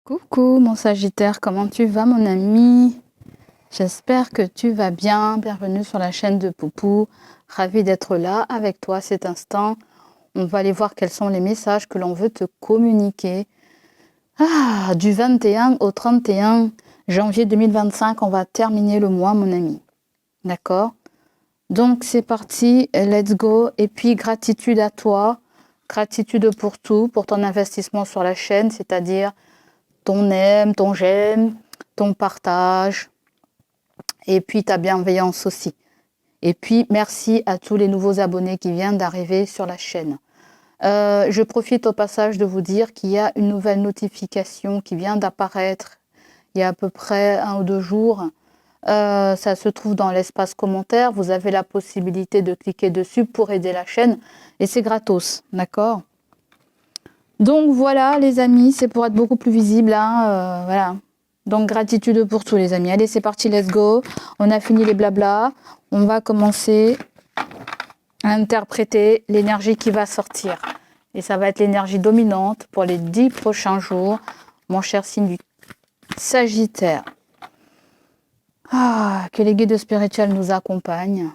Coucou mon Sagittaire, comment tu vas mon ami? J'espère que tu vas bien. Bienvenue sur la chaîne de Poupou. Ravie d'être là avec toi cet instant. On va aller voir quels sont les messages que l'on veut te communiquer. Du 21 au 31 janvier 2025, on va terminer le mois mon ami. D'accord? Donc c'est parti, let's go. Et puis gratitude à toi. Gratitude pour tout, pour ton investissement sur la chaîne, c'est-à-dire ton aime, ton j'aime, ton partage, et puis ta bienveillance aussi. Et puis, merci à tous les nouveaux abonnés qui viennent d'arriver sur la chaîne. Je profite au passage de vous dire qu'il y a une nouvelle notification qui vient d'apparaître il y a à peu près 1 ou 2 jours. Ça se trouve dans l'espace commentaire. Vous avez la possibilité de cliquer dessus pour aider la chaîne. Et c'est gratos, d'accord ? Donc voilà les amis, c'est pour être beaucoup plus visible. Voilà. Donc gratitude pour tous les amis. Allez, c'est parti, let's go. On a fini les blabla. On va commencer à interpréter l'énergie qui va sortir. Et ça va être l'énergie dominante pour les 10 prochains jours, mon cher signe du Sagittaire. Que les guides spirituels nous accompagnent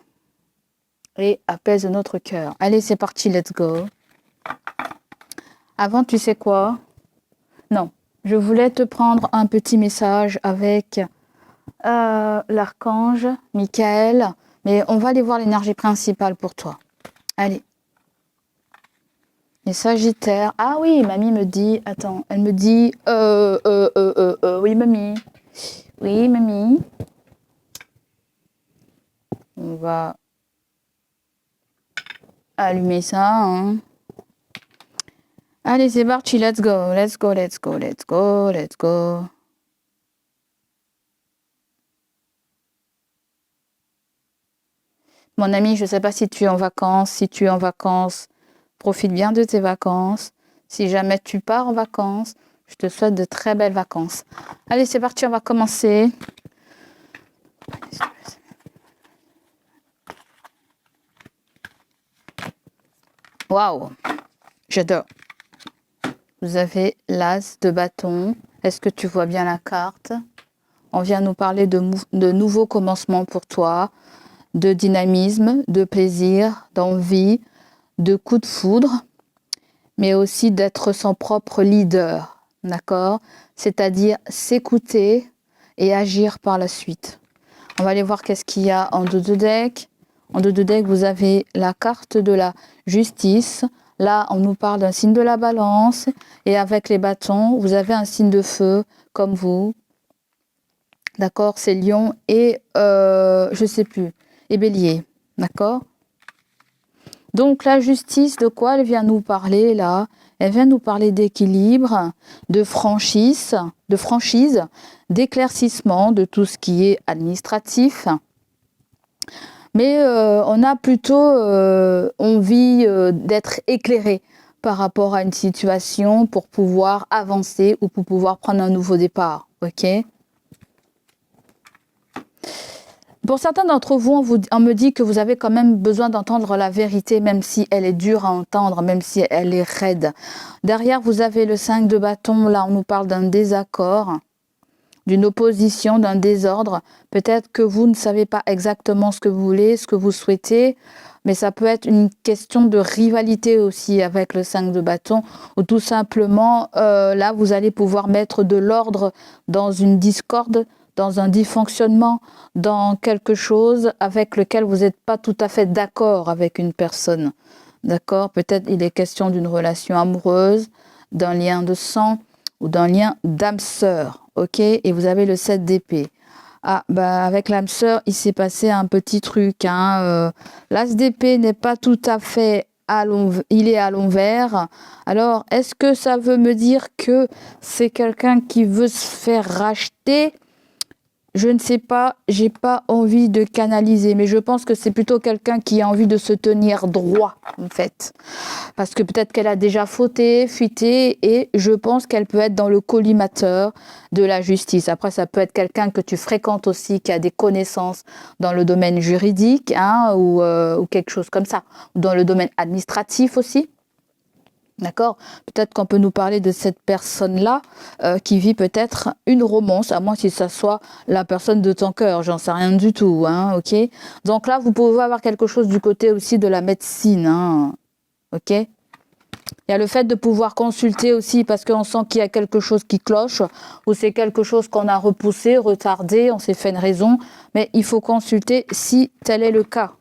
et apaisent notre cœur. Allez, c'est parti, let's go. Avant, tu sais quoi? Non, je voulais te prendre un petit message avec l'archange Michael, mais on va aller voir l'énergie principale pour toi. Allez. Les Sagittaires. Ah oui, mamie me dit, attends, elle me dit, oui mamie. Oui mamie. On va allumer ça, hein. Allez, c'est parti, let's go, let's go, let's go, let's go, let's go. Mon ami, je ne sais pas si tu es en vacances. Si tu es en vacances, profite bien de tes vacances. Si jamais tu pars en vacances, je te souhaite de très belles vacances. Allez, c'est parti, on va commencer. Waouh, j'adore. Vous avez l'as de bâton. Est-ce que tu vois bien la carte? On vient nous parler de nouveaux commencements pour toi, de dynamisme, de plaisir, d'envie, de coup de foudre, mais aussi d'être son propre leader, d'accord? C'est-à-dire s'écouter et agir par la suite. On va aller voir qu'est-ce qu'il y a en dos de deck. En dos de deck, vous avez la carte de la justice. Là, on nous parle d'un signe de la balance. Et avec les bâtons, vous avez un signe de feu, comme vous. D'accord? C'est lion et, je sais plus, et bélier. D'accord? Donc, la justice, de quoi elle vient nous parler, là? Elle vient nous parler d'équilibre, de franchise, d'éclaircissement de tout ce qui est administratif. Mais on a plutôt envie d'être éclairé par rapport à une situation pour pouvoir avancer ou pour pouvoir prendre un nouveau départ. Ok? Pour certains d'entre vous, on me dit que vous avez quand même besoin d'entendre la vérité, même si elle est dure à entendre, même si elle est raide. Derrière, vous avez le 5 de bâton. Là, on nous parle d'un désaccord, d'une opposition, d'un désordre. Peut-être que vous ne savez pas exactement ce que vous voulez, ce que vous souhaitez, mais ça peut être une question de rivalité aussi avec le 5 de bâton, ou tout simplement, là, vous allez pouvoir mettre de l'ordre dans une discorde, dans un dysfonctionnement, dans quelque chose avec lequel vous n'êtes pas tout à fait d'accord avec une personne. D'accord? Peut-être il est question d'une relation amoureuse, d'un lien de sang ou d'un lien d'âme sœur. Ok? Et vous avez le 7 d'épée. Avec l'âme sœur, il s'est passé un petit truc. L'as d'épée n'est pas tout à fait il est à l'envers. Alors, est-ce que ça veut me dire que c'est quelqu'un qui veut se faire racheter? Je ne sais pas, j'ai pas envie de canaliser, mais je pense que c'est plutôt quelqu'un qui a envie de se tenir droit, en fait. Parce que peut-être qu'elle a déjà fauté, fuité, et je pense qu'elle peut être dans le collimateur de la justice. Après, ça peut être quelqu'un que tu fréquentes aussi, qui a des connaissances dans le domaine juridique, ou quelque chose comme ça. Ou dans le domaine administratif aussi. D'accord? Peut-être qu'on peut nous parler de cette personne-là qui vit peut-être une romance, à moins que ça soit la personne de ton cœur, j'en sais rien du tout, hein, ok? Donc là, vous pouvez avoir quelque chose du côté aussi de la médecine, hein, ok? Il y a le fait de pouvoir consulter aussi parce qu'on sent qu'il y a quelque chose qui cloche ou c'est quelque chose qu'on a repoussé, retardé, on s'est fait une raison, mais il faut consulter si tel est le cas.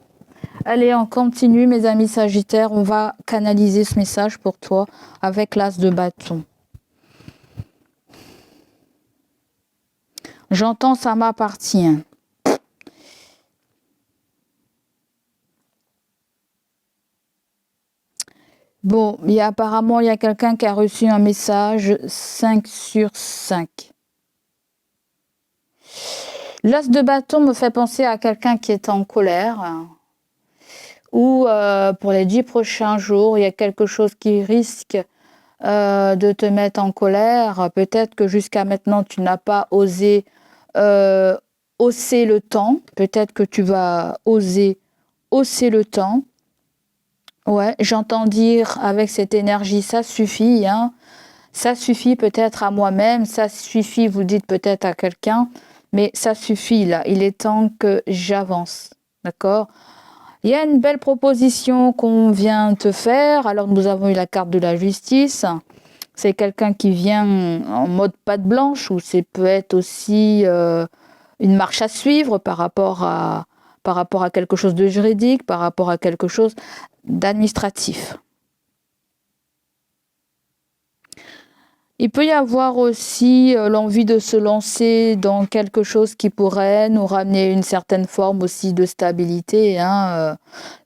Allez, on continue, mes amis Sagittaires. On va canaliser ce message pour toi avec l'as de bâton. J'entends, ça m'appartient. Bon, apparemment, il y a quelqu'un qui a reçu un message 5 sur 5. L'as de bâton me fait penser à quelqu'un qui est en colère. Ou pour les 10 prochains jours, il y a quelque chose qui risque de te mettre en colère. Peut-être que jusqu'à maintenant, tu n'as pas osé hausser le temps. Peut-être que tu vas oser hausser le temps. Ouais, j'entends dire avec cette énergie, ça suffit, hein. Ça suffit peut-être à moi-même, ça suffit, vous dites peut-être à quelqu'un, mais ça suffit là. Il est temps que j'avance, d'accord? Il y a une belle proposition qu'on vient te faire. Alors, nous avons eu la carte de la justice. C'est quelqu'un qui vient en mode patte blanche ou c'est peut être aussi une marche à suivre par rapport à quelque chose de juridique, par rapport à quelque chose d'administratif. Il peut y avoir aussi l'envie de se lancer dans quelque chose qui pourrait nous ramener une certaine forme aussi de stabilité, hein.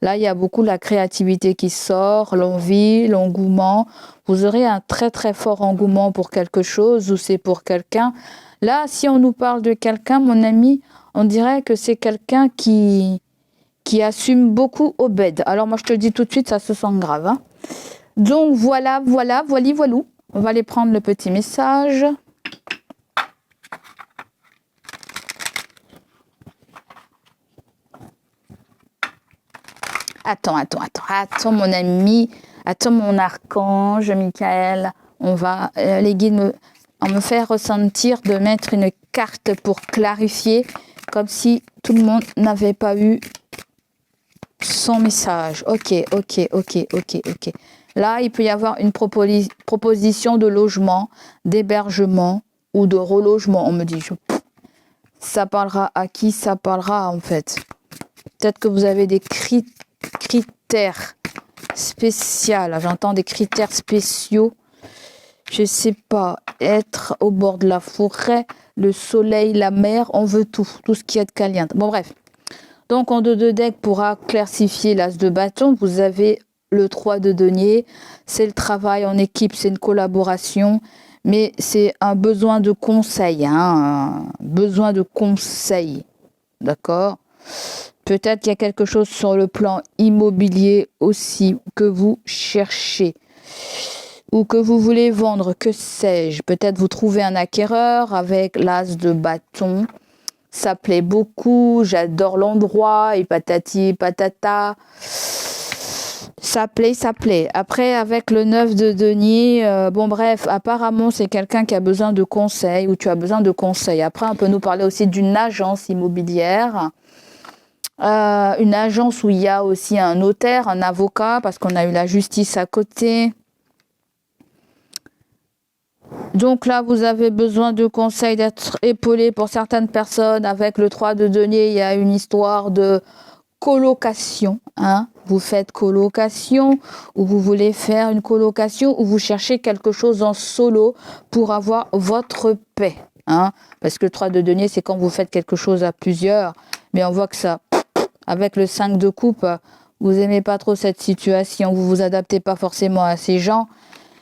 Là, il y a beaucoup la créativité qui sort, l'envie, l'engouement. Vous aurez un très très fort engouement pour quelque chose ou c'est pour quelqu'un. Là, si on nous parle de quelqu'un, mon ami, on dirait que c'est quelqu'un qui assume beaucoup au bed. Alors moi, je te le dis tout de suite, ça se sent grave, hein. Donc voilà, voilou. On va aller prendre le petit message. Attends, mon ami. Attends, mon archange, Michael. On va, les guides me faire ressentir de mettre une carte pour clarifier, comme si tout le monde n'avait pas eu son message. Ok. Là, il peut y avoir une proposition de logement, d'hébergement ou de relogement. On me dit, ça parlera à qui? Ça parlera en fait. Peut-être que vous avez des critères spéciaux. J'entends des critères spéciaux. Je sais pas. Être au bord de la forêt, le soleil, la mer, on veut tout. Tout ce qui est caliente. Bon, bref. Donc, en 2 de deck, pour clarifier l'as de bâton, vous avez le 3 de denier. C'est le travail en équipe, c'est une collaboration, mais c'est un besoin de conseil, hein, un besoin de conseil, d'accord? Peut-être qu'il y a quelque chose sur le plan immobilier aussi que vous cherchez ou que vous voulez vendre, que sais-je. Peut-être vous trouvez un acquéreur avec l'as de bâton. Ça plaît beaucoup, j'adore l'endroit, et patati patata. Ça plaît. Après, avec le 9 de denier, bon bref, apparemment, c'est quelqu'un qui a besoin de conseils ou tu as besoin de conseils. Après, on peut nous parler aussi d'une agence immobilière. Une agence où il y a aussi un notaire, un avocat, parce qu'on a eu la justice à côté. Donc là, vous avez besoin de conseils, d'être épaulé pour certaines personnes. Avec le 3 de denier, il y a une histoire de colocation, hein. Vous faites colocation ou vous voulez faire une colocation ou vous cherchez quelque chose en solo pour avoir votre paix, hein. Parce que le 3 de denier, c'est quand vous faites quelque chose à plusieurs. Mais on voit que ça, avec le 5 de coupe, vous aimez pas trop cette situation, vous vous adaptez pas forcément à ces gens.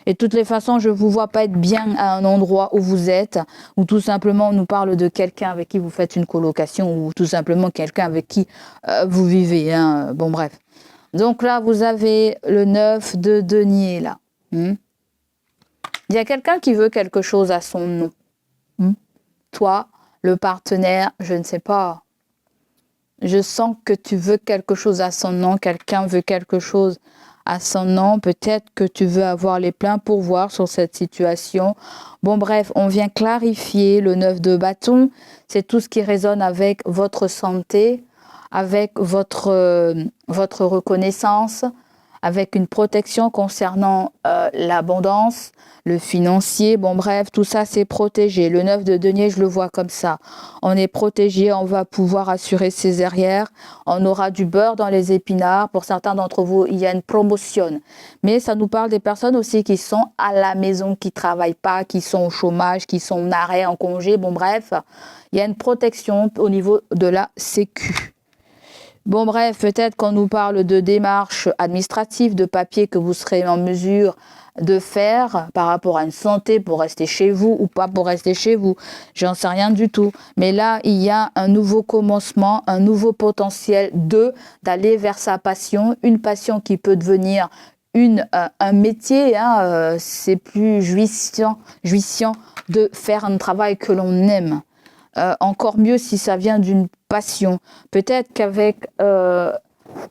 Et de toutes les façons, je ne vous vois pas être bien à un endroit où vous êtes, ou tout simplement on nous parle de quelqu'un avec qui vous faites une colocation, ou tout simplement quelqu'un avec qui vous vivez, hein. Bon, bref. Donc là, vous avez le 9 de denier, là. Il y a quelqu'un qui veut quelque chose à son nom. Toi, le partenaire, je ne sais pas. Je sens que tu veux quelque chose à son nom, quelqu'un veut quelque chose ascendant, peut-être que tu veux avoir les pleins pourvoirs sur cette situation. Bon bref, on vient clarifier le 9 de bâton, c'est tout ce qui résonne avec votre santé, avec votre reconnaissance, avec une protection concernant l'abondance, le financier, bon bref, tout ça c'est protégé. Le 9 de denier, je le vois comme ça. On est protégé, on va pouvoir assurer ses arrières, on aura du beurre dans les épinards. Pour certains d'entre vous, il y a une promotion. Mais ça nous parle des personnes aussi qui sont à la maison, qui travaillent pas, qui sont au chômage, qui sont en arrêt, en congé, bon bref. Il y a une protection au niveau de la sécu. Bon bref, peut-être qu'on nous parle de démarches administratives, de papiers que vous serez en mesure de faire par rapport à une santé pour rester chez vous ou pas pour rester chez vous. J'en sais rien du tout. Mais là, il y a un nouveau commencement, un nouveau potentiel d'aller vers sa passion, une passion qui peut devenir un métier. C'est plus jouissant de faire un travail que l'on aime. Encore mieux si ça vient d'une passion. Peut-être qu'avec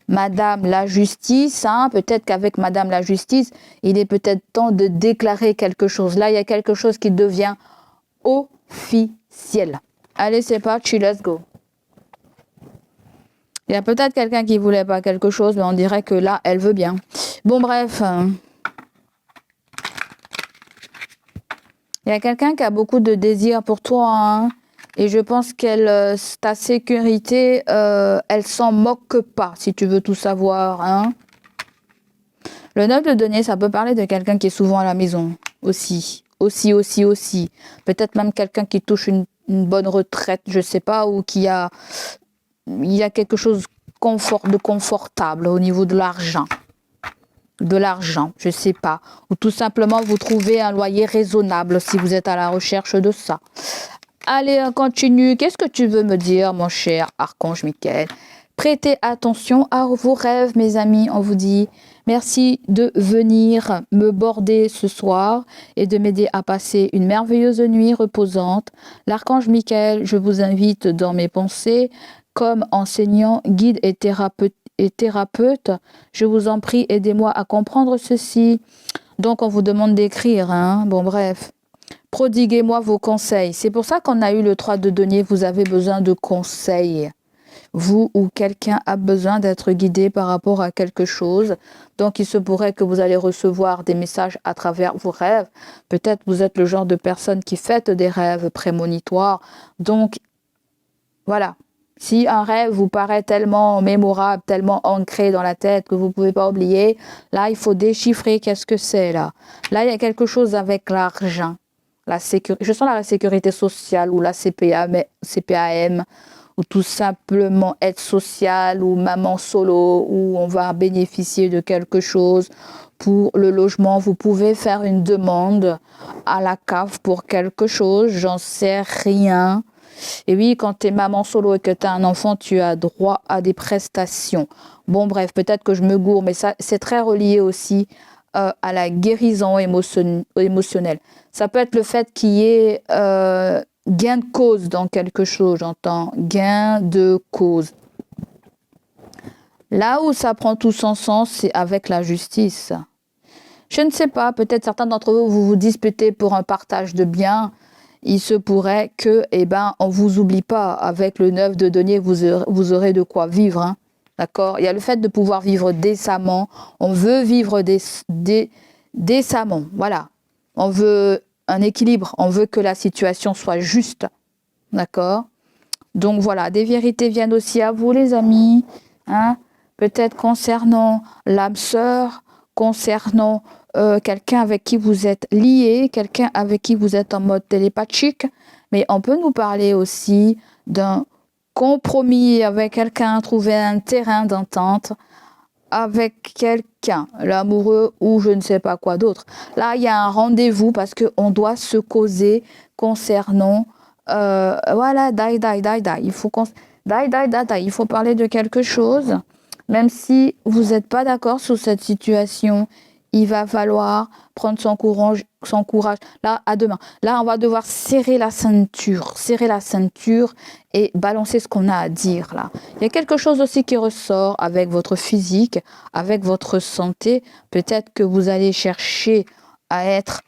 Madame la Justice, peut-être qu'avec Madame la Justice, il est peut-être temps de déclarer quelque chose. Là, il y a quelque chose qui devient officiel. Allez, c'est parti, let's go. Il y a peut-être quelqu'un qui voulait pas quelque chose, mais on dirait que là, elle veut bien. Bon, bref. Il y a quelqu'un qui a beaucoup de désir pour toi, et je pense qu'elle, ta sécurité, elle s'en moque pas, si tu veux tout savoir, Le 9 de denier, ça peut parler de quelqu'un qui est souvent à la maison, aussi. Peut-être même quelqu'un qui touche une bonne retraite, je sais pas, ou il y a quelque chose de confortable au niveau de l'argent. Je sais pas. Ou tout simplement, vous trouvez un loyer raisonnable si vous êtes à la recherche de ça. Allez, on continue. Qu'est-ce que tu veux me dire, mon cher Archange Michael? Prêtez attention à vos rêves, mes amis. On vous dit merci de venir me border ce soir et de m'aider à passer une merveilleuse nuit reposante. L'Archange Michael, je vous invite dans mes pensées comme enseignant, guide et thérapeute. Je vous en prie, aidez-moi à comprendre ceci. Donc, on vous demande d'écrire, Bon, bref. Prodiguez-moi vos conseils. C'est pour ça qu'on a eu le 3 de denier. Vous avez besoin de conseils. Vous ou quelqu'un a besoin d'être guidé par rapport à quelque chose. Donc, il se pourrait que vous allez recevoir des messages à travers vos rêves. Peut-être vous êtes le genre de personne qui fait des rêves prémonitoires. Donc, voilà. Si un rêve vous paraît tellement mémorable, tellement ancré dans la tête que vous ne pouvez pas oublier, là, il faut déchiffrer qu'est-ce que c'est là. Là, il y a quelque chose avec l'argent. Je sens la sécurité sociale ou la CPAM ou tout simplement aide sociale ou maman solo où on va bénéficier de quelque chose pour le logement. Vous pouvez faire une demande à la CAF pour quelque chose, j'en sais rien. Et oui, quand tu es maman solo et que tu as un enfant, tu as droit à des prestations. Bon bref, peut-être que je me gourre, mais ça c'est très relié aussi à la guérison émotionnelle. Ça peut être le fait qu'il y ait gain de cause dans quelque chose, j'entends. Gain de cause. Là où ça prend tout son sens, c'est avec la justice. Je ne sais pas, peut-être certains d'entre vous vous disputez pour un partage de biens. Il se pourrait que, on vous oublie pas. Avec le 9 de denier, vous aurez de quoi vivre, D'accord? Il y a le fait de pouvoir vivre décemment. On veut vivre décemment. Voilà. On veut un équilibre. On veut que la situation soit juste. D'accord? Donc voilà, des vérités viennent aussi à vous, les amis. Peut-être concernant l'âme sœur, concernant quelqu'un avec qui vous êtes lié, quelqu'un avec qui vous êtes en mode télépathique. Mais on peut nous parler aussi d'un compromis avec quelqu'un, trouver un terrain d'entente avec quelqu'un, l'amoureux ou je ne sais pas quoi d'autre. Là, il y a un rendez-vous parce qu'on doit se causer concernant il faut parler de quelque chose, même si vous n'êtes pas d'accord sur cette situation. il va falloir prendre son courage. Là, à demain. Là, on va devoir serrer la ceinture et balancer ce qu'on a à dire là. Il y a quelque chose aussi qui ressort avec votre physique, avec votre santé. Peut-être que vous allez chercher à être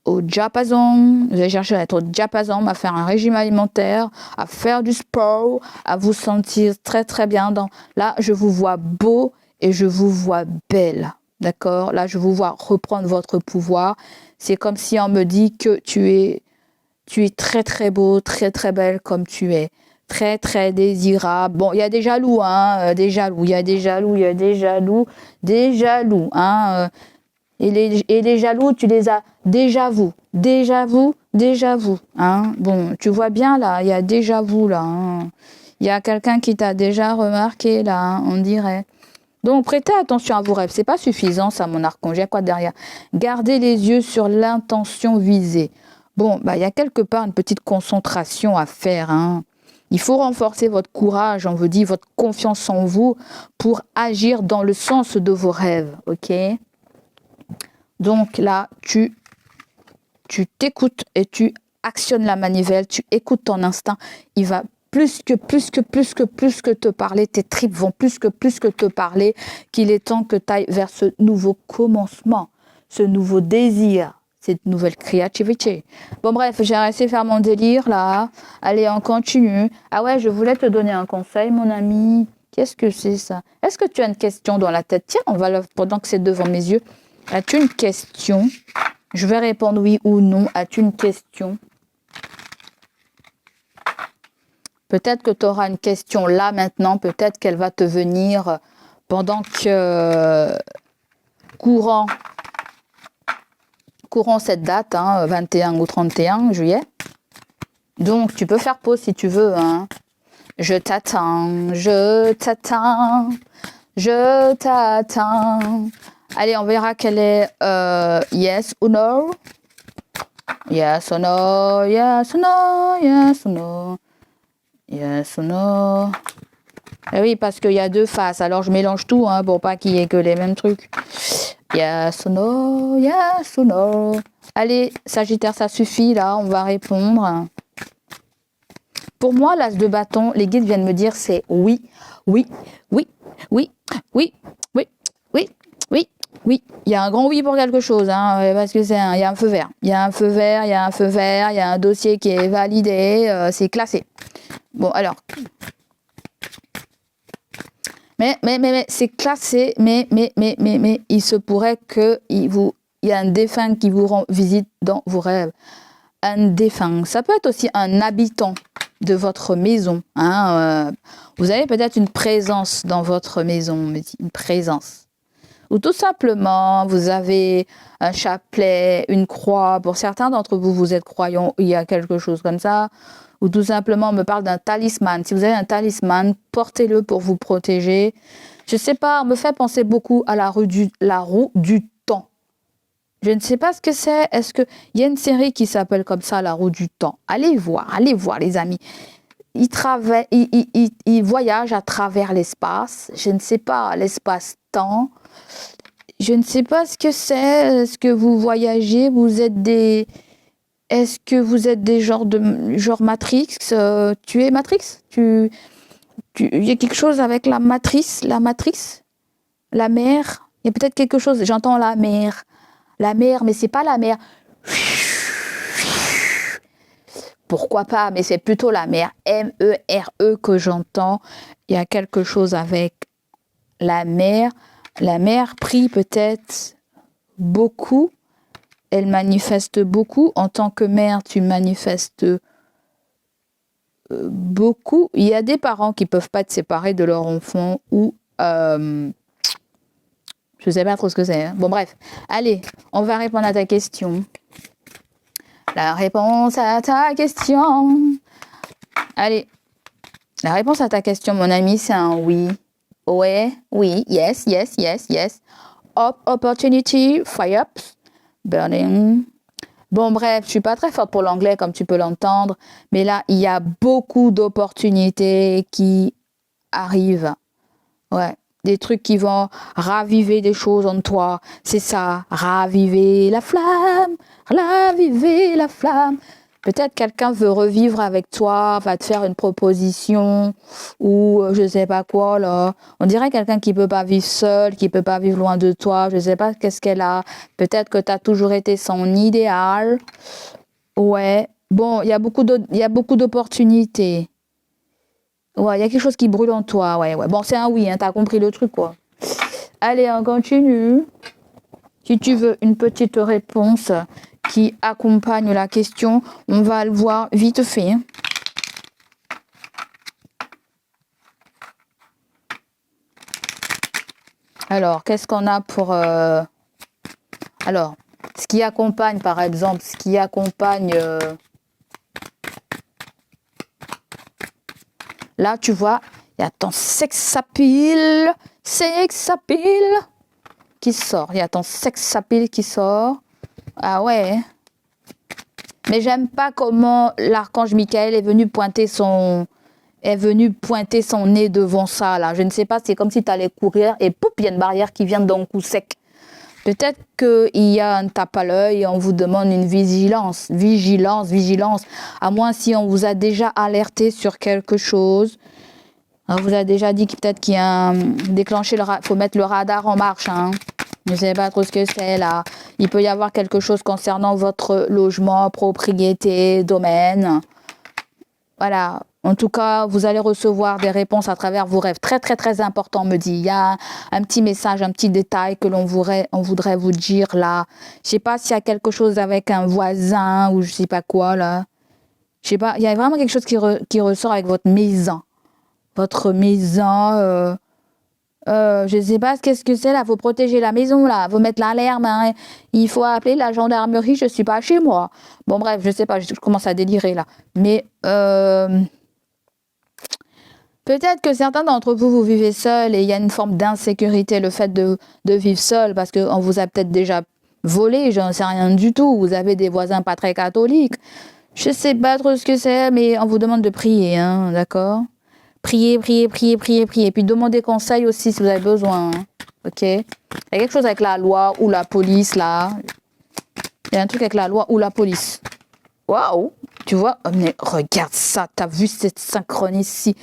au diapason, vous allez chercher à être au diapason, à faire un régime alimentaire, à faire du sport, à vous sentir très très bien. Là, je vous vois beau et je vous vois belle. D'accord? Là, je vous vois reprendre votre pouvoir. C'est comme si on me dit que tu es très très beau, très très belle comme tu es. Très très désirable. Bon, il y a des jaloux, hein, des jaloux. Il y a des jaloux, hein. Et les jaloux, tu les as déjà vu, hein. Bon, tu vois bien là, il y a déjà vu là, hein. Il y a quelqu'un qui t'a déjà remarqué là, hein, on dirait. Donc, prêtez attention à vos rêves. C'est pas suffisant, ça, mon archange. Il y a quoi derrière? Gardez les yeux sur l'intention visée. Bon, il y a quelque part une petite concentration à faire, hein. Il faut renforcer votre courage, on vous dit, votre confiance en vous pour agir dans le sens de vos rêves, ok? Donc là, tu t'écoutes et tu actionnes la manivelle, tu écoutes ton instinct. Il va plus que te parler, tes tripes vont plus que te parler, qu'il est temps que tu ailles vers ce nouveau commencement, ce nouveau désir, cette nouvelle créativité. Bon bref, j'ai arrêté de faire mon délire là. Allez, on continue. Ah ouais, je voulais te donner un conseil, mon ami. Qu'est-ce que c'est ça? Est-ce que tu as une question dans la tête? Tiens, pendant que c'est devant mes yeux. As-tu une question? Je vais répondre oui ou non. As-tu une question? Peut-être que tu auras une question là maintenant. Peut-être qu'elle va te venir pendant que courant cette date, hein, 21 ou 31 juillet. Donc, tu peux faire pause si tu veux, hein. Je t'attends. Allez, on verra quelle est yes ou no. Yes or no, yes or no, yes or no. Yes or no. Et oui, parce qu'il y a deux faces, alors je mélange tout, hein, pour pas qu'il y ait que les mêmes trucs. Yes or no, yes or no. Allez, Sagittaire, ça suffit, là, on va répondre. Pour moi, l'as de bâton, les guides viennent me dire c'est oui, oui, oui, oui, oui, oui, oui, oui, oui. Il y a un grand oui pour quelque chose, hein, parce que il y a un feu vert. Il y a un feu vert, il y a un feu vert, il y a un dossier qui est validé, c'est classé. Bon, alors. Mais c'est classé, mais, il se pourrait qu'il y a un défunt qui vous rend visite dans vos rêves. Un défunt. Ça peut être aussi un habitant de votre maison, hein. Vous avez peut-être une présence dans votre maison, une présence. Ou tout simplement, vous avez un chapelet, une croix. Pour certains d'entre vous, vous êtes croyants, il y a quelque chose comme ça. Ou tout simplement, on me parle d'un talisman. Si vous avez un talisman, portez-le pour vous protéger. Je ne sais pas, on me fait penser beaucoup à la roue du temps. Je ne sais pas ce que c'est. Est-ce qu'il y a une série qui s'appelle comme ça, La roue du temps? Allez voir les amis. Il voyage à travers l'espace. Je ne sais pas, l'espace-temps. Je ne sais pas ce que c'est. Est-ce que vous voyagez? Est-ce que vous êtes des genre Matrix? Tu es Matrix? Il y a quelque chose avec la matrice, la mer. Il y a peut-être quelque chose. J'entends la mer, mais c'est pas la mer. Pourquoi pas? Mais c'est plutôt la mer, MERE que j'entends. Il y a quelque chose avec la mer. La mer prie peut-être beaucoup. Elle manifeste beaucoup. En tant que mère, tu manifestes beaucoup. Il y a des parents qui ne peuvent pas être séparés de leur enfant ou... je ne sais pas trop ce que c'est, hein. Bon, bref. Allez, on va répondre à ta question. La réponse à ta question. Allez. La réponse à ta question, mon ami, c'est un oui. Ouais, oui, yes. Opportunity, fire up. Burning. Bon, bref, je suis pas très forte pour l'anglais, comme tu peux l'entendre. Mais là, il y a beaucoup d'opportunités qui arrivent. Ouais. des trucs qui vont raviver des choses en toi. C'est ça, raviver la flamme, raviver la flamme. Peut-être quelqu'un veut revivre avec toi, va te faire une proposition ou je sais pas quoi là. On dirait quelqu'un qui peut pas vivre seul, qui peut pas vivre loin de toi. Je sais pas qu'est-ce qu'elle a. Peut-être que tu as toujours été son idéal. Ouais. Bon, il y a beaucoup d'opportunités. Ouais, il y a quelque chose qui brûle en toi. Ouais, ouais. Bon, c'est un oui, hein, t'as compris le truc quoi. Allez, on continue. Si tu veux une petite réponse qui accompagne la question, on va le voir vite fait. Alors, qu'est-ce qu'on a pour... Alors, ce qui accompagne, par exemple, ce qui accompagne... Là, tu vois, il y a ton sexapile qui sort. Il y a ton sexapile qui sort. Ah ouais. Mais j'aime pas comment l'archange Michael est venu pointer son nez devant ça là. Je ne sais pas, c'est comme si tu allais courir et poup, il y a une barrière qui vient d'un coup sec. Peut-être qu'il y a un tape à l'œil et on vous demande une vigilance. À moins si on vous a déjà alerté sur quelque chose. On vous a déjà dit que peut-être qu'il y a faut mettre le radar en marche, hein. Je ne sais pas trop ce que c'est là. Il peut y avoir quelque chose concernant votre logement, propriété, domaine. Voilà. En tout cas, vous allez recevoir des réponses à travers vos rêves. Très, très, très important, me dit. Il y a un petit message, un petit détail que on voudrait vous dire là. Je sais pas s'il y a quelque chose avec un voisin ou je sais pas quoi là. Je sais pas. Il y a vraiment quelque chose qui ressort avec votre maison. Votre maison. Je sais pas qu'est-ce que c'est là. Faut protéger la maison là. Faut mettre l'alarme. Hein. Il faut appeler la gendarmerie. Je suis pas chez moi. Bon bref, je sais pas. Je commence à délirer là. Mais peut-être que certains d'entre vous, vous vivez seul et il y a une forme d'insécurité, le fait de vivre seul, parce qu'on vous a peut-être déjà volé, j'en sais rien du tout. Vous avez des voisins pas très catholiques. Je sais pas trop ce que c'est, mais on vous demande de prier, hein, d'accord? Priez. Et puis demandez conseil aussi si vous avez besoin, hein, ok? Il y a quelque chose avec la loi ou la police, là. Il y a un truc avec la loi ou la police. Waouh! Tu vois? Oh, mais regarde ça, t'as vu cette synchronicité?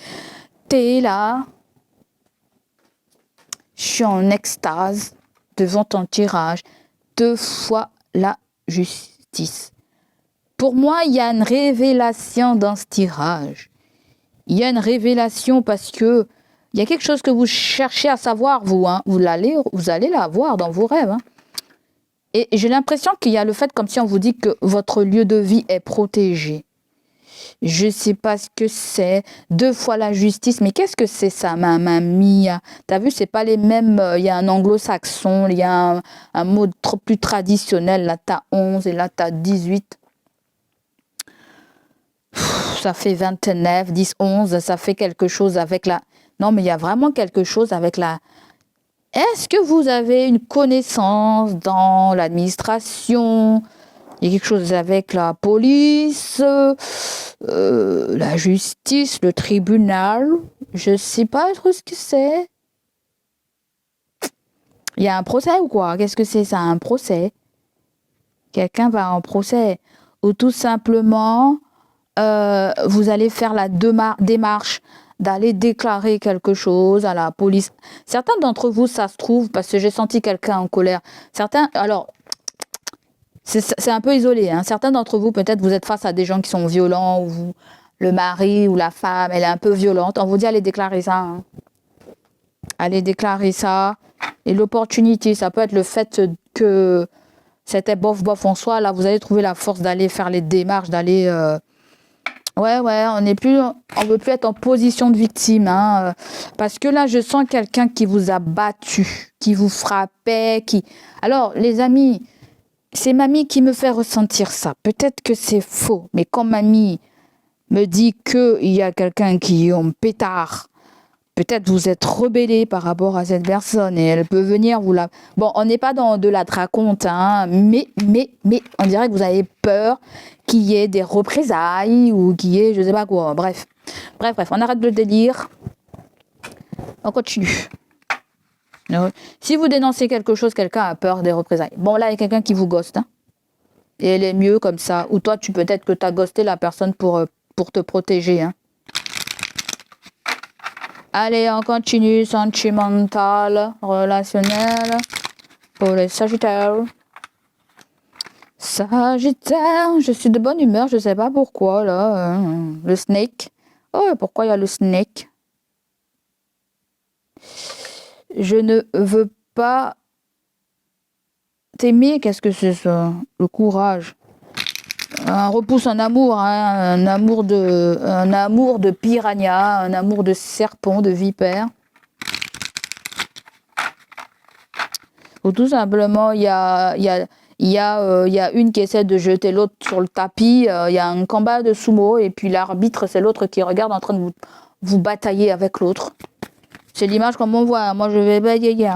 Là, je suis en extase devant ton tirage. 2 fois la justice. Pour moi, il y a une révélation dans ce tirage. Il y a une révélation parce que il y a quelque chose que vous cherchez à savoir, vous. Hein. Vous allez la voir dans vos rêves. Hein. Et j'ai l'impression qu'il y a le fait comme si on vous dit que votre lieu de vie est protégé. Je sais pas ce que c'est. 2 fois la justice. Mais qu'est-ce que c'est ça, mamma mia? T'as vu, c'est pas les mêmes. Il y a un anglo-saxon, il y a un mot plus traditionnel. Là, t'as 11 et là, t'as 18. Ça fait 29, 10, 11. Ça fait quelque chose avec la... Non, mais il y a vraiment quelque chose avec la... Est-ce que vous avez une connaissance dans l'administration? Il y a quelque chose avec la police, la justice, le tribunal. Je sais pas trop ce que c'est. Il y a un procès ou quoi? Qu'est-ce que c'est ça, un procès? Quelqu'un va en procès. Ou tout simplement, vous allez faire la démarche d'aller déclarer quelque chose à la police. Certains d'entre vous, ça se trouve, parce que j'ai senti quelqu'un en colère. Certains, alors... C'est un peu isolé. Hein. Certains d'entre vous, peut-être, vous êtes face à des gens qui sont violents, ou le mari ou la femme, elle est un peu violente. On vous dit, allez déclarer ça. Hein. Allez déclarer ça. Et l'opportunité, ça peut être le fait que c'était bof en soi. Là, vous allez trouver la force d'aller faire les démarches, d'aller... Ouais, on veut plus être en position de victime. Hein, parce que là, je sens quelqu'un qui vous a battu, qui vous frappait, qui... Alors, les amis... C'est mamie qui me fait ressentir ça. Peut-être que c'est faux, mais quand mamie me dit qu'il y a quelqu'un qui est en pétard, peut-être vous êtes rebellé par rapport à cette personne et elle peut venir vous la... Bon, on n'est pas dans de la raconte, hein, mais on dirait que vous avez peur qu'il y ait des représailles ou qu'il y ait je sais pas quoi. Bref, on arrête le délire. On continue. Si vous dénoncez quelque chose, quelqu'un a peur des représailles. Bon, là, il y a quelqu'un qui vous ghoste. Hein. Et elle est mieux comme ça. Ou toi, tu peut-être que tu as ghosté la personne pour te protéger. Hein. Allez, on continue. Sentimental, relationnel. Pour les Sagittaires. Sagittaire, je suis de bonne humeur. Je sais pas pourquoi, là. Le snake. Oh, pourquoi il y a le snake? Je ne veux pas t'aimer, qu'est-ce que c'est ça? Le courage. Un repousse un amour, hein, un amour de piranha, un amour de serpent, de vipère. Ou tout simplement, il y a une qui essaie de jeter l'autre sur le tapis. Il y a un combat de sumo et puis l'arbitre, c'est l'autre qui regarde en train de vous batailler avec l'autre. C'est l'image comme on voit. Moi, je vais balayer.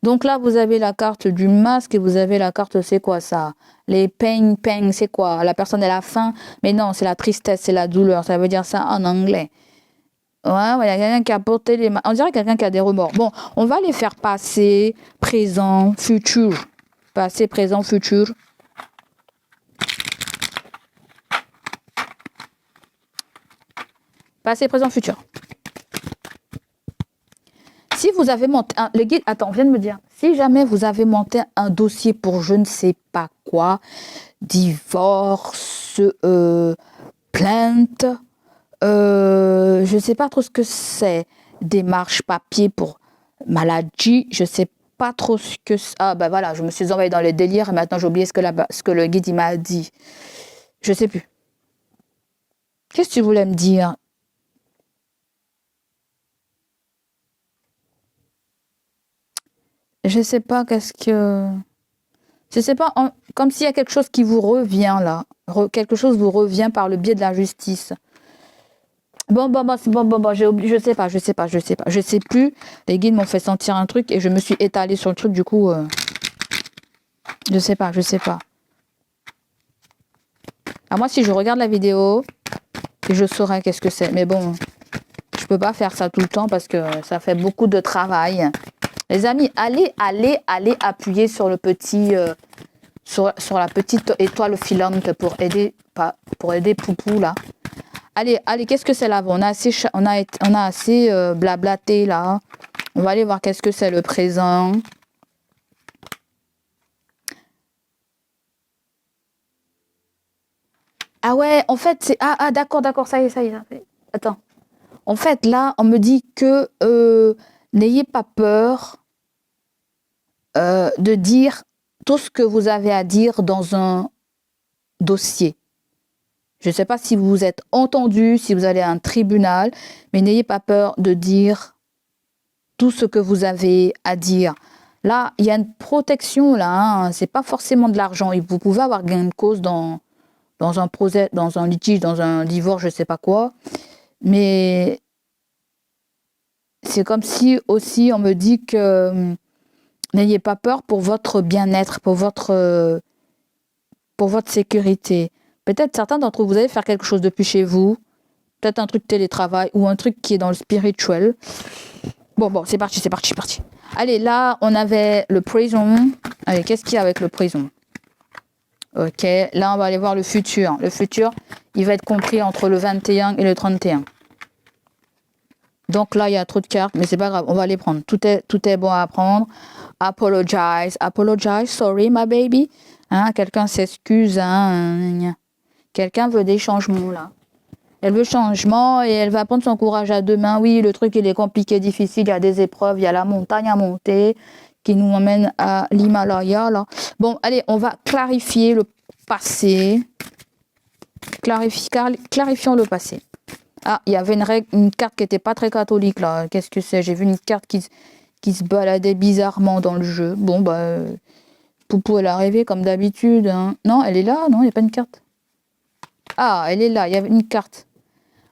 Donc là, vous avez la carte du masque et vous avez la carte, c'est quoi ça? Les pain, c'est quoi? La personne, elle a faim. Mais non, c'est la tristesse, c'est la douleur. Ça veut dire ça en anglais. Ouais, il y a quelqu'un qui a porté les mains. On dirait quelqu'un qui a des remords. Bon, on va les faire passé, présent, futur. Passé, présent, futur. Passé, présent, futur. Si vous avez monté les guides, attends, viens de me dire. Si jamais vous avez monté un dossier pour je ne sais pas quoi, divorce, plainte, je ne sais pas trop ce que c'est, démarche papier pour maladie, je ne sais pas trop ce que c'est. Ah ben voilà, je me suis envoyée dans les délires et maintenant j'ai oublié ce que le guide il m'a dit. Je ne sais plus. Qu'est-ce que tu voulais me dire? Je sais pas qu'est-ce que... Je sais pas, comme s'il y a quelque chose qui vous revient là. Quelque chose vous revient par le biais de la justice. Bon, j'ai oublié, je sais plus. Les guides m'ont fait sentir un truc et je me suis étalée sur le truc, du coup... je sais pas. Ah, moi, si je regarde la vidéo, je saurais qu'est-ce que c'est. Mais bon, je peux pas faire ça tout le temps parce que ça fait beaucoup de travail. Les amis, allez appuyer sur le petit, sur la petite étoile filante pour aider Poupou là. Allez, qu'est-ce que c'est là? On a assez blablaté là. On va aller voir qu'est-ce que c'est le présent. Ah ouais, en fait c'est d'accord, ça y est. Attends. En fait là, on me dit que n'ayez pas peur de dire tout ce que vous avez à dire dans un dossier. Je ne sais pas si vous vous êtes entendu, si vous allez à un tribunal, mais n'ayez pas peur de dire tout ce que vous avez à dire. Là, il y a une protection, là, hein. C'est pas forcément de l'argent. Vous pouvez avoir gain de cause dans un procès, dans un litige, dans un divorce, je ne sais pas quoi. Mais c'est comme si aussi on me dit que n'ayez pas peur pour votre bien-être, pour votre sécurité. Peut-être certains d'entre vous, vous allez faire quelque chose depuis chez vous, peut-être un truc télétravail ou un truc qui est dans le spirituel. Bon, c'est parti. Allez, là, on avait le prison. Allez, qu'est-ce qu'il y a avec le prison? Ok, là, on va aller voir le futur. Le futur, il va être compris entre le 21 et le 31. Donc là, il y a trop de cartes, mais c'est pas grave, on va les prendre. Tout est bon à prendre. Apologize, sorry, my baby. Hein, quelqu'un s'excuse. Hein. Quelqu'un veut des changements, là. Elle veut changement et elle va prendre son courage à deux mains. Oui, le truc, il est compliqué, difficile. Il y a des épreuves, il y a la montagne à monter qui nous emmène à l'Himalaya, là. Bon, allez, on va clarifier le passé. Clarifions le passé. Ah, il y avait une carte qui n'était pas très catholique, là. Qu'est-ce que c'est? J'ai vu une carte qui se baladait bizarrement dans le jeu. Bon, Poupou, elle est arrivée comme d'habitude. Hein. Non, elle est là? Non, il n'y a pas une carte. Ah, elle est là, il y avait une carte.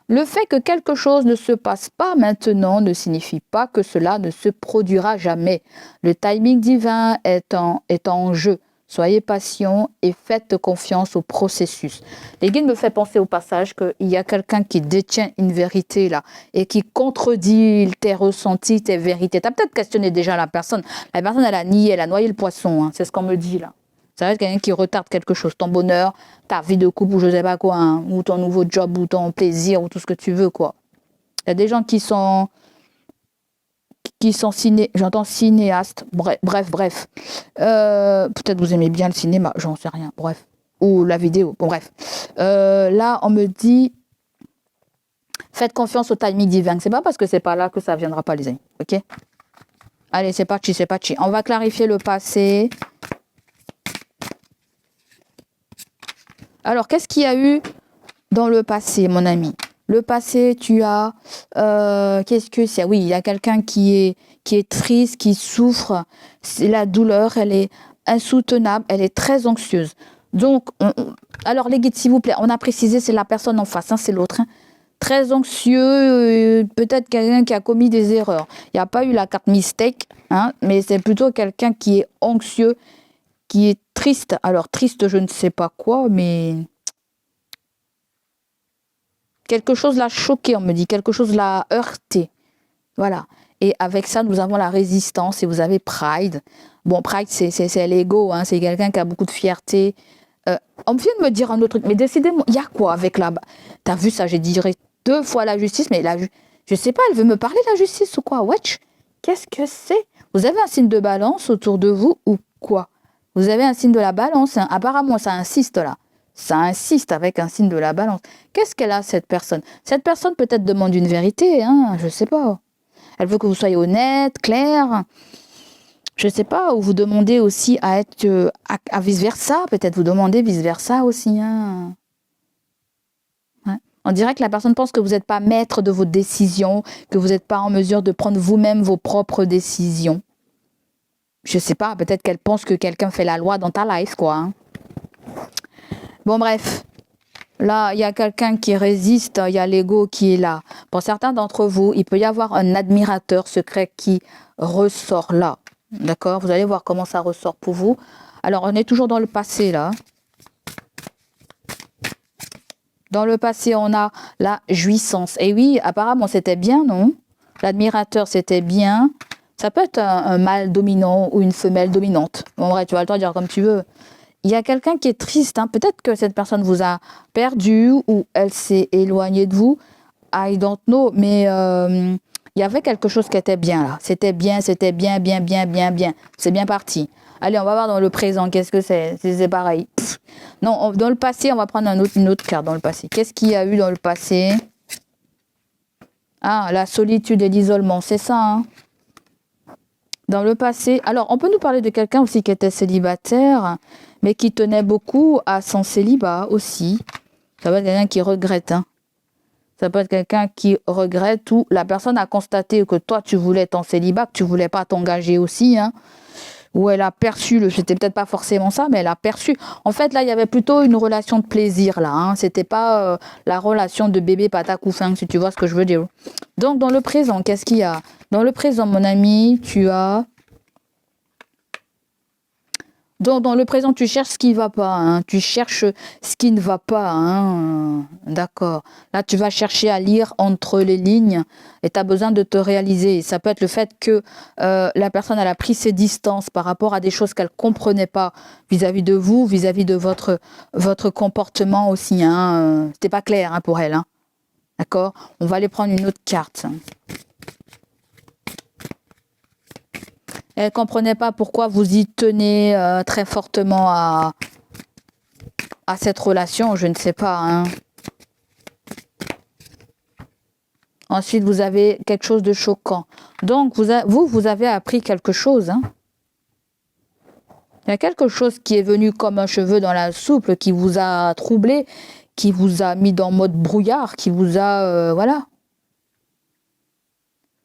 Le fait que quelque chose ne se passe pas maintenant ne signifie pas que cela ne se produira jamais. Le timing divin est en jeu. Soyez patient et faites confiance au processus. Les guides me fait penser au passage qu'il y a quelqu'un qui détient une vérité là et qui contredit tes ressentis, tes vérités. Tu as peut-être questionné déjà la personne. La personne, elle a nié, elle a noyé le poisson. Hein. C'est ce qu'on me dit là. Ça va être quelqu'un qui retarde quelque chose. Ton bonheur, ta vie de couple ou je sais pas quoi, hein, ou ton nouveau job ou ton plaisir ou tout ce que tu veux quoi. Il y a des gens qui sont j'entends cinéastes, bref. Peut-être vous aimez bien le cinéma, j'en sais rien, bref. Ou la vidéo, bon, bref. Là, on me dit, faites confiance au timing divin. C'est pas parce que c'est pas là que ça viendra pas, les amis, ok? Allez, c'est parti. On va clarifier le passé. Alors, qu'est-ce qu'il y a eu dans le passé, mon ami? Le passé, tu as... qu'est-ce que c'est? Oui, il y a quelqu'un qui est triste, qui souffre. La douleur, elle est insoutenable, elle est très anxieuse. Donc, alors les guides, s'il vous plaît, on a précisé, c'est la personne en face, hein, c'est l'autre. Hein. Très anxieux, peut-être quelqu'un qui a commis des erreurs. Il n'y a pas eu la carte mistake, hein, mais c'est plutôt quelqu'un qui est anxieux, qui est triste. Alors, triste, je ne sais pas quoi, mais... Quelque chose l'a choqué, on me dit. Quelque chose l'a heurté. Voilà. Et avec ça, nous avons la résistance et vous avez Pride. Bon, Pride, c'est l'ego. Hein, c'est quelqu'un qui a beaucoup de fierté. On vient de me dire un autre truc. Mais décidément, il y a quoi avec la... T'as vu ça, j'ai dit 2 fois la justice. Mais je sais pas, elle veut me parler de la justice ou quoi? Wesh, qu'est-ce que c'est? Vous avez un signe de balance autour de vous ou quoi? Vous avez un signe de la balance. Hein. Apparemment, ça insiste là. Ça insiste avec un signe de la balance. Qu'est-ce qu'elle a, cette personne? Cette personne peut-être demande une vérité, hein, je ne sais pas. Elle veut que vous soyez honnête, clair. Je ne sais pas, ou vous demandez aussi à être à vice-versa. Peut-être vous demandez vice-versa aussi. Hein. Ouais. On dirait que la personne pense que vous n'êtes pas maître de vos décisions, que vous n'êtes pas en mesure de prendre vous-même vos propres décisions. Je ne sais pas, peut-être qu'elle pense que quelqu'un fait la loi dans ta life, quoi. Hein. Bon, bref, là, il y a quelqu'un qui résiste, il y a l'ego qui est là. Pour certains d'entre vous, il peut y avoir un admirateur secret qui ressort là. D'accord? Vous allez voir comment ça ressort pour vous. Alors, on est toujours dans le passé, là. Dans le passé, on a la jouissance. Et oui, apparemment, c'était bien, non? L'admirateur, c'était bien. Ça peut être un mâle dominant ou une femelle dominante. Bon, bref, tu vas le temps de dire comme tu veux. Il y a quelqu'un qui est triste. Hein. Peut-être que cette personne vous a perdu ou elle s'est éloignée de vous. I don't know. Mais il y avait quelque chose qui était bien là. C'était bien. C'est bien parti. Allez, on va voir dans le présent. Qu'est-ce que c'est? C'est pareil. Pff. Non, dans le passé, on va prendre une autre carte dans le passé. Qu'est-ce qu'il y a eu dans le passé? Ah, la solitude et l'isolement. C'est ça, hein? Dans le passé. Alors, on peut nous parler de quelqu'un aussi qui était célibataire, mais qui tenait beaucoup à son célibat aussi. Ça peut être quelqu'un qui regrette. Hein. Ça peut être quelqu'un qui regrette ou la personne a constaté que toi, tu voulais ton célibat, que tu voulais pas t'engager aussi. Hein. Ou elle a perçu, c'était peut-être pas forcément ça, mais elle a perçu. En fait, là, il y avait plutôt une relation de plaisir, là. Hein. C'était pas la relation de bébé patacoufin, si tu vois ce que je veux dire. Donc, dans le présent, qu'est-ce qu'il y a? Dans le présent, mon ami, tu as... Donc, dans le présent, tu cherches ce qui ne va pas. Hein. Tu cherches ce qui ne va pas. Hein. D'accord. Là, tu vas chercher à lire entre les lignes et tu as besoin de te réaliser. Ça peut être le fait que la personne elle a pris ses distances par rapport à des choses qu'elle ne comprenait pas vis-à-vis de vous, vis-à-vis de votre comportement aussi. Hein. C'était pas clair hein, pour elle. Hein. D'accord. On va aller prendre une autre carte. Elle ne comprenait pas pourquoi vous y tenez très fortement à cette relation, je ne sais pas. Hein. Ensuite, vous avez quelque chose de choquant. Donc, vous avez appris quelque chose. Hein. Il y a quelque chose qui est venu comme un cheveu dans la soupe, qui vous a troublé, qui vous a mis dans mode brouillard, qui vous a... voilà.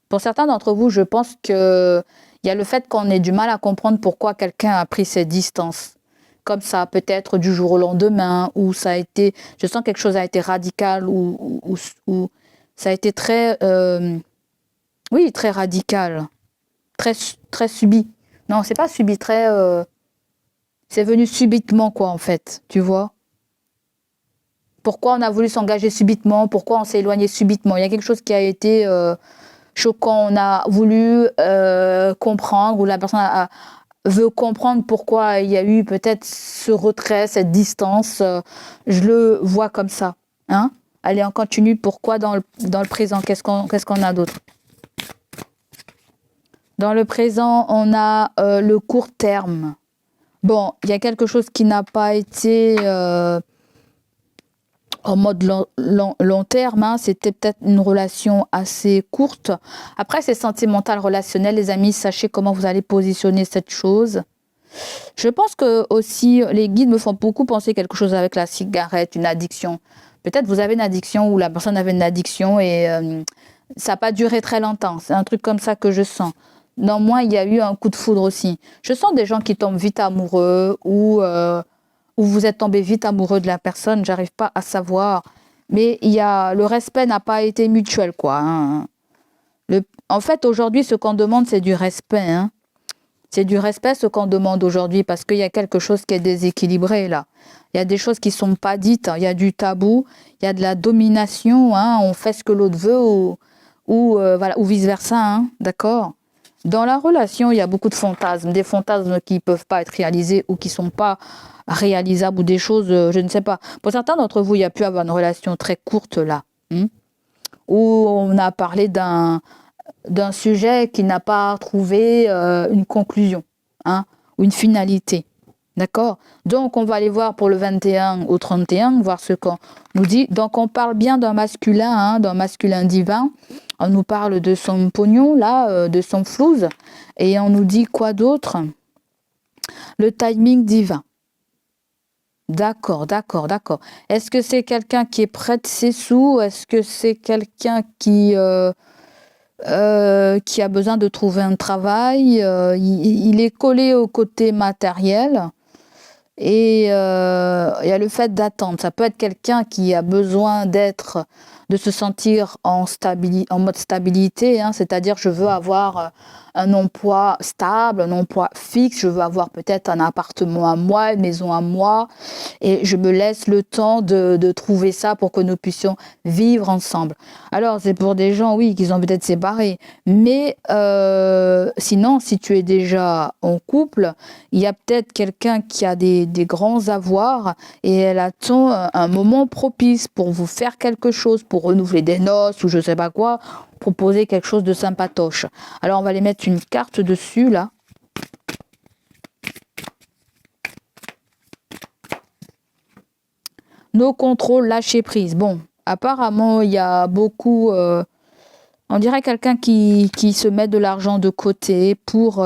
Pour certains d'entre vous, je pense que... Il y a le fait qu'on ait du mal à comprendre pourquoi quelqu'un a pris ses distances. Comme ça, peut-être du jour au lendemain, ou ça a été... Je sens que quelque chose a été radical, ou ça a été très... oui, très radical. Très subi. Non, c'est pas subi, très... C'est venu subitement, quoi, en fait, tu vois. Pourquoi on a voulu s'engager subitement? Pourquoi on s'est éloigné subitement? Il y a quelque chose qui a été choquant. On a voulu comprendre, ou la personne veut comprendre pourquoi il y a eu peut-être ce retrait, cette distance. Je le vois comme ça. Hein? Allez, on continue. Pourquoi dans le présent? Qu'est-ce qu'on a d'autre? Dans le présent, on a le court terme. Bon, il y a quelque chose qui n'a pas été en mode long terme, hein. C'était peut-être une relation assez courte. Après, c'est sentimental, relationnel, les amis, sachez comment vous allez positionner cette chose. Je pense que aussi, les guides me font beaucoup penser quelque chose avec la cigarette, une addiction. Peut-être vous avez une addiction ou la personne avait une addiction et ça n'a pas duré très longtemps. C'est un truc comme ça que je sens. Non, moi, il y a eu un coup de foudre aussi. Je sens des gens qui tombent vite amoureux ou vous êtes tombé vite amoureux de la personne, j'arrive pas à savoir. Mais le respect n'a pas été mutuel, quoi. Hein. En fait, aujourd'hui, ce qu'on demande, c'est du respect. Hein. C'est du respect ce qu'on demande aujourd'hui parce qu'il y a quelque chose qui est déséquilibré, là. Il y a des choses qui sont pas dites, hein. Il y a du tabou, il y a de la domination, hein. On fait ce que l'autre veut voilà, ou vice-versa, hein. D'accord? Dans la relation, il y a beaucoup de fantasmes, des fantasmes qui peuvent pas être réalisés ou qui sont pas réalisables ou des choses, je ne sais pas. Pour certains d'entre vous, il y a pu avoir une relation très courte là, où on a parlé d'un sujet qui n'a pas trouvé une conclusion, hein, ou une finalité. D'accord? Donc, on va aller voir pour le 21 au 31, voir ce qu'on nous dit. Donc, on parle bien d'un masculin, hein, d'un masculin divin. On nous parle de son pognon, là, de son flouze. Et on nous dit quoi d'autre? Le timing divin. D'accord, d'accord, d'accord. Est-ce que c'est quelqu'un qui est près de ses sous? Est-ce que c'est quelqu'un qui a besoin de trouver un travail? Il est collé au côté matériel. Et il y a le fait d'attendre. Ça peut être quelqu'un qui a besoin de se sentir en mode stabilité, hein, c'est-à-dire je veux avoir un emploi stable, un emploi fixe, je veux avoir peut-être un appartement à moi, une maison à moi, et je me laisse le temps de trouver ça pour que nous puissions vivre ensemble. Alors c'est pour des gens, oui, qui sont peut-être séparés, mais sinon, si tu es déjà en couple, il y a peut-être quelqu'un qui a des grands avoirs et elle attend un moment propice pour vous faire quelque chose, pour renouveler des noces ou je sais pas quoi, proposer quelque chose de sympatoche. Alors on va les mettre une carte dessus là. Nos contrôles, lâcher prise. Bon, apparemment il y a beaucoup... on dirait quelqu'un qui se met de l'argent de côté pour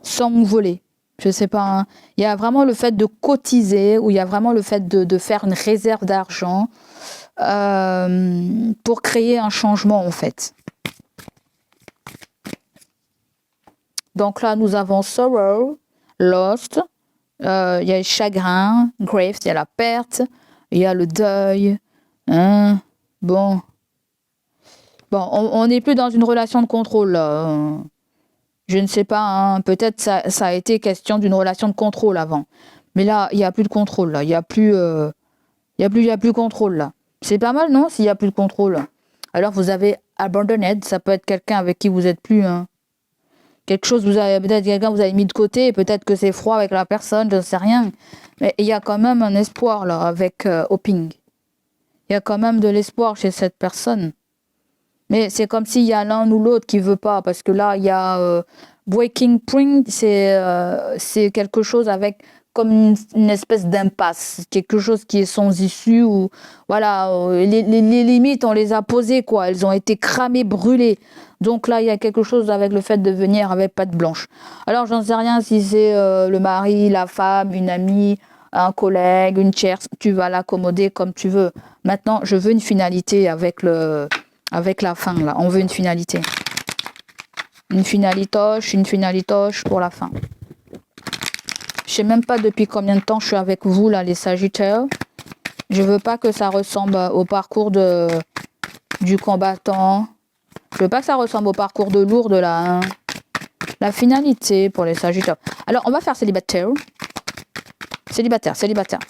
s'envoler. Je sais pas, hein. Il y a vraiment le fait de cotiser ou il y a vraiment le fait de faire une réserve d'argent pour créer un changement en fait. Donc là, nous avons sorrow, lost, il y a le chagrin, grief, il y a la perte, il y a le deuil. Hein? Bon, on n'est plus dans une relation de contrôle là. Je ne sais pas, hein, peut-être ça a été question d'une relation de contrôle avant. Mais là, il n'y a plus de contrôle, là. Il n'y a plus de contrôle, là. C'est pas mal, non, s'il n'y a plus de contrôle. Alors, vous avez abandoned, ça peut être quelqu'un avec qui vous n'êtes plus, hein. Quelque chose, peut-être quelqu'un vous avez mis de côté, peut-être que c'est froid avec la personne, je ne sais rien. Mais il y a quand même un espoir, là, avec Hoping. Il y a quand même de l'espoir chez cette personne. Mais c'est comme s'il y a l'un ou l'autre qui veut pas, parce que là, il y a breaking point, c'est quelque chose avec comme une espèce d'impasse, quelque chose qui est sans issue, ou voilà, les limites, on les a posées, quoi, elles ont été cramées, brûlées. Donc là, il y a quelque chose avec le fait de venir avec patte blanche. Alors, j'en sais rien si c'est le mari, la femme, une amie, un collègue, une tierce, tu vas l'accommoder comme tu veux. Maintenant, je veux une finalité avec la fin, là. On veut une finalité. Une finalitoche pour la fin. Je sais même pas depuis combien de temps je suis avec vous, là, les Sagittaires. Je veux pas que ça ressemble au parcours du combattant. Je veux pas que ça ressemble au parcours de Lourdes, là. Hein. La finalité pour les Sagittaires. Alors, on va faire célibataire. Célibataire, célibataire.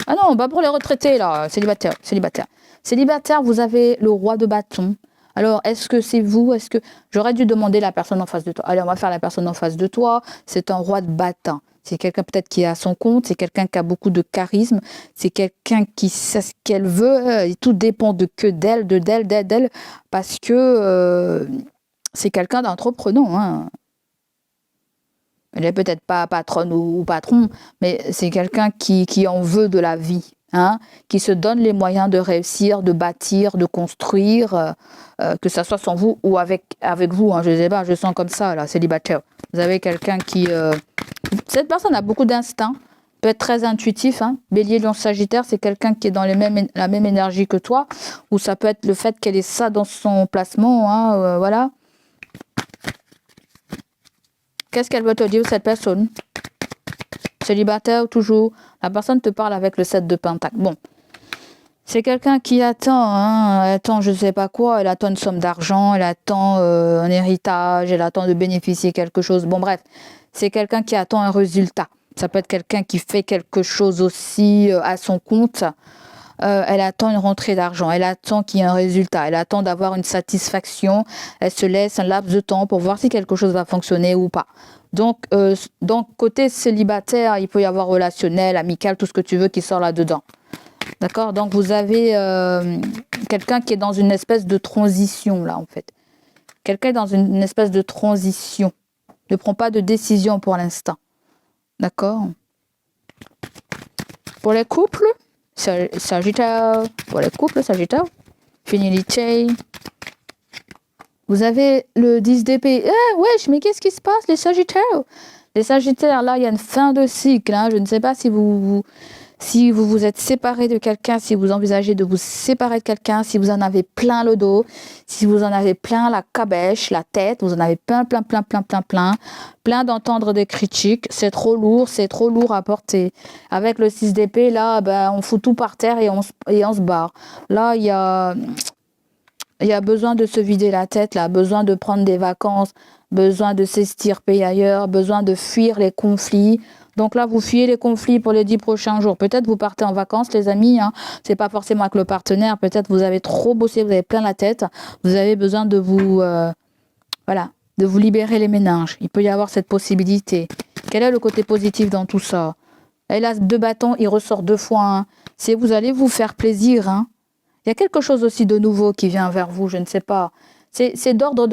Ah non, pas pour les retraités, là. Célibataire, célibataire. Célibataire, vous avez le roi de bâton. Alors, est-ce que c'est vous? Est-ce que j'aurais dû demander la personne en face de toi? Allez, on va faire la personne en face de toi. C'est un roi de bâton. C'est quelqu'un peut-être qui est à son compte. C'est quelqu'un qui a beaucoup de charisme. C'est quelqu'un qui sait ce qu'elle veut. Et tout dépend d'elle. Parce que c'est quelqu'un d'entreprenant, hein. Elle n'est peut-être pas patronne ou patron, mais c'est quelqu'un qui en veut de la vie, hein, qui se donne les moyens de réussir, de bâtir, de construire, que ça soit sans vous ou avec vous. Hein, je ne sais pas, je sens comme ça, là, célibataire. Vous avez quelqu'un qui... Cette personne a beaucoup d'instinct, peut être très intuitif. Hein. Bélier, Lion, Sagittaire, c'est quelqu'un qui est dans la même énergie que toi, ou ça peut être le fait qu'elle ait ça dans son placement, hein, voilà. Qu'est-ce qu'elle veut te dire, cette personne? Célibataire, toujours. La personne te parle avec le 7 de Pentacle. Bon. C'est quelqu'un qui attend, hein, elle attend je ne sais pas quoi, elle attend une somme d'argent, elle attend un héritage, elle attend de bénéficier quelque chose. Bon, bref. C'est quelqu'un qui attend un résultat. Ça peut être quelqu'un qui fait quelque chose aussi à son compte. Elle attend une rentrée d'argent, elle attend qu'il y ait un résultat, elle attend d'avoir une satisfaction, elle se laisse un laps de temps pour voir si quelque chose va fonctionner ou pas. Donc côté célibataire, il peut y avoir relationnel, amical, tout ce que tu veux qui sort là-dedans. D'accord? Donc vous avez quelqu'un qui est dans une espèce de transition là en fait. Quelqu'un est dans une espèce de transition. Ne prend pas de décision pour l'instant. D'accord? Pour les couples, Sagittaire, pour les couples, Sagittaire, finalité. Vous avez le 10 d'épée. Eh, wesh, mais qu'est-ce qui se passe, les Sagittaires? Les Sagittaires, là, il y a une fin de cycle. Hein. Je ne sais pas si vous vous êtes séparé de quelqu'un, si vous envisagez de vous séparer de quelqu'un, si vous en avez plein le dos, si vous en avez plein la cabèche, la tête, vous en avez plein d'entendre des critiques. C'est trop lourd à porter. Avec le 6 d'épée, là, ben, on fout tout par terre et on se barre. Là, il y a besoin de se vider la tête, là, besoin de prendre des vacances, besoin de s'estirper ailleurs, besoin de fuir les conflits. Donc là, vous fuyez les conflits pour les 10 prochains jours. Peut-être vous partez en vacances, les amis. Hein. C'est pas forcément avec le partenaire. Peut-être vous avez trop bossé, vous avez plein la tête. Vous avez besoin de vous, de vous libérer les méninges. Il peut y avoir cette possibilité. Quel est le côté positif dans tout ça? Et là, 2 bâtons, il ressort 2 fois. Hein. C'est vous allez vous faire plaisir. Hein. Il y a quelque chose aussi de nouveau qui vient vers vous. Je ne sais pas. C'est d'ordre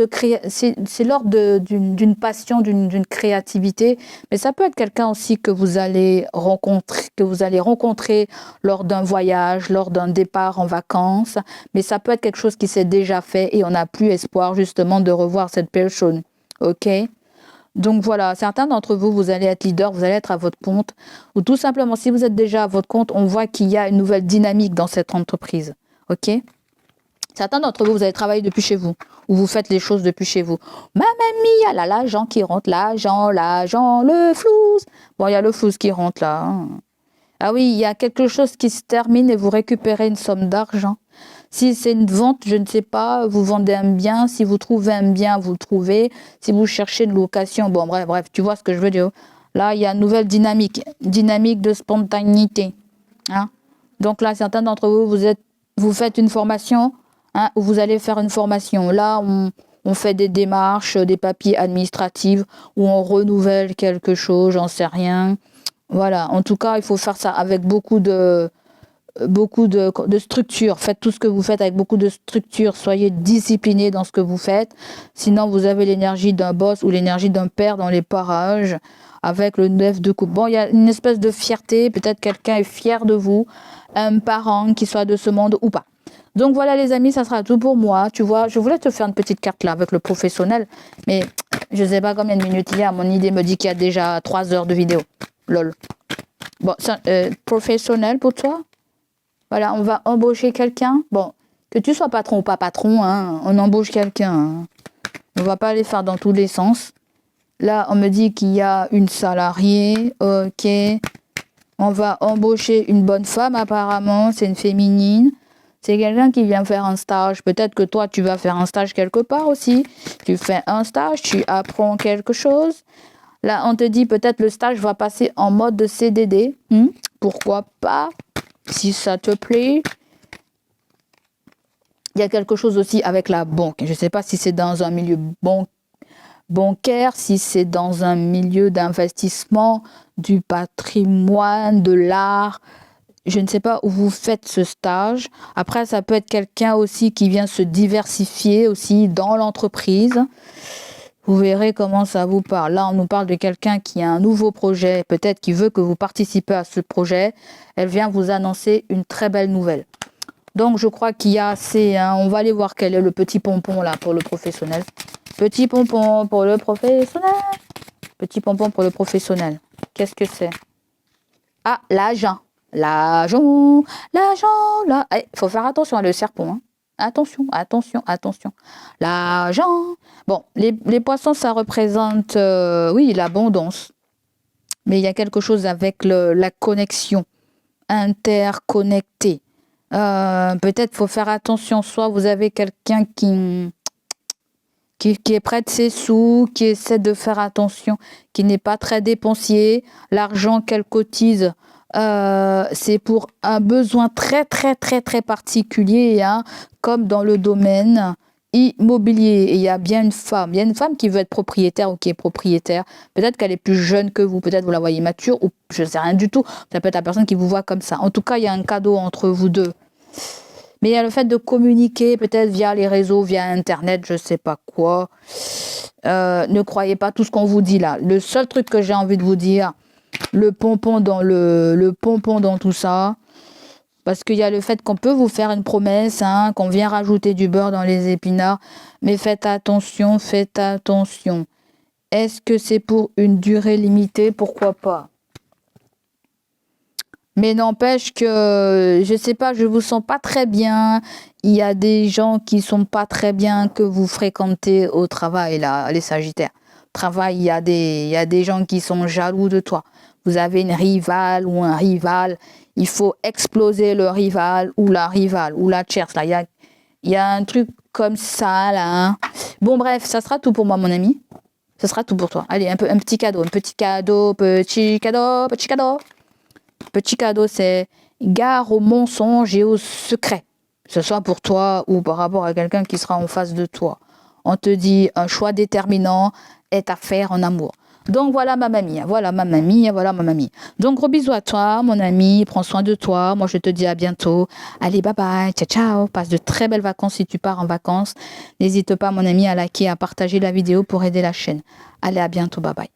c'est l'ordre d'une passion, d'une créativité, mais ça peut être quelqu'un aussi que vous allez rencontrer lors d'un voyage, lors d'un départ en vacances, mais ça peut être quelque chose qui s'est déjà fait et on n'a plus espoir justement de revoir cette personne. Ok? Donc voilà, certains d'entre vous, vous allez être leader, vous allez être à votre compte, ou tout simplement, si vous êtes déjà à votre compte, on voit qu'il y a une nouvelle dynamique dans cette entreprise. Ok? Certains d'entre vous, vous allez travailler depuis chez vous, ou vous faites les choses depuis chez vous. Mamma mia, là, l'argent qui rentre, l'argent, le flouze. Bon, il y a le flouze qui rentre là. Hein. Ah oui, il y a quelque chose qui se termine et vous récupérez une somme d'argent. Si c'est une vente, je ne sais pas, vous vendez un bien. Si vous trouvez un bien, vous le trouvez. Si vous cherchez une location, bon, bref, tu vois ce que je veux dire. Là, il y a une nouvelle dynamique de spontanéité. Hein. Donc là, certains d'entre vous, vous faites une formation. Hein, où vous allez faire une formation. Là, on fait des démarches, des papiers administratifs, où on renouvelle quelque chose, j'en sais rien. Voilà, en tout cas, il faut faire ça avec beaucoup de structure. Faites tout ce que vous faites avec beaucoup de structure. Soyez disciplinés dans ce que vous faites. Sinon, vous avez l'énergie d'un boss ou l'énergie d'un père dans les parages avec le 9 de coupe. Bon, il y a une espèce de fierté. Peut-être quelqu'un est fier de vous, un parent qui soit de ce monde ou pas. Donc voilà les amis, ça sera tout pour moi. Tu vois, je voulais te faire une petite carte là avec le professionnel, mais je sais pas combien de minutes il y a. Mon idée me dit qu'il y a déjà 3 heures de vidéo. Lol. Bon, professionnel pour toi. Voilà, on va embaucher quelqu'un. Bon, que tu sois patron ou pas patron, hein, on embauche quelqu'un. Hein. On va pas aller faire dans tous les sens. Là, on me dit qu'il y a une salariée. Ok. On va embaucher une bonne femme apparemment. C'est une féminine. C'est quelqu'un qui vient faire un stage. Peut-être que toi, tu vas faire un stage quelque part aussi. Tu fais un stage, tu apprends quelque chose. Là, on te dit peut-être le stage va passer en mode de CDD. Pourquoi pas, si ça te plaît. Il y a quelque chose aussi avec la banque. Je ne sais pas si c'est dans un milieu bancaire, si c'est dans un milieu d'investissement, du patrimoine, de l'art. Je ne sais pas où vous faites ce stage. Après, ça peut être quelqu'un aussi qui vient se diversifier aussi dans l'entreprise. Vous verrez comment ça vous parle. Là, on nous parle de quelqu'un qui a un nouveau projet, peut-être qui veut que vous participez à ce projet. Elle vient vous annoncer une très belle nouvelle. Donc, je crois qu'il y a assez. On va aller voir quel est le petit pompon là pour le professionnel. Petit pompon pour le professionnel. Petit pompon pour le professionnel. Qu'est-ce que c'est? Ah, l'agent. L'agent, là. Il faut faire attention à le serpent. Hein. Attention, attention, attention. L'agent. Bon, les poissons, ça représente, oui, l'abondance. Mais il y a quelque chose avec la connexion. Interconnecté. Peut-être faut faire attention. Soit vous avez quelqu'un qui est près de ses sous, qui essaie de faire attention, qui n'est pas très dépensier. L'argent qu'elle cotise, c'est pour un besoin très très très très particulier, hein, comme dans le domaine immobilier. Et il y a bien une femme. Il y a une femme qui veut être propriétaire ou qui est propriétaire. Peut-être qu'elle est plus jeune que vous. Peut-être vous la voyez mature ou je ne sais rien du tout. Ça peut être la personne qui vous voit comme ça. En tout cas, il y a un cadeau entre vous deux. Mais il y a le fait de communiquer peut-être via les réseaux, via Internet, je ne sais pas quoi. Ne croyez pas tout ce qu'on vous dit là. Le seul truc que j'ai envie de vous dire, le pompon dans tout ça, parce qu'il y a le fait qu'on peut vous faire une promesse, hein, qu'on vient rajouter du beurre dans les épinards. Mais faites attention, faites attention. Est-ce que c'est pour une durée limitée? Pourquoi pas? Mais n'empêche que, je sais pas, je vous sens pas très bien. Il y a des gens qui sont pas très bien que vous fréquentez au travail, là, les Sagittaires. Travail, il y a des gens qui sont jaloux de toi. Vous avez une rivale ou un rival. Il faut exploser le rival ou la rivale ou la tierce. Là, il y a un truc comme ça, là. Hein. Bon, bref, ça sera tout pour moi, mon ami. Ça sera tout pour toi. Allez, un petit cadeau, petit cadeau, petit cadeau, petit cadeau. Petit cadeau, c'est gare au mensonge et au secret. Que ce soit pour toi ou par rapport à quelqu'un qui sera en face de toi. On te dit un choix déterminant est à faire en amour. Donc voilà ma mamie, voilà ma mamie, voilà ma mamie. Donc gros bisous à toi, mon ami, prends soin de toi. Moi je te dis à bientôt. Allez, bye bye, ciao ciao. Passe de très belles vacances si tu pars en vacances. N'hésite pas mon ami à liker, à partager la vidéo pour aider la chaîne. Allez, à bientôt, bye bye.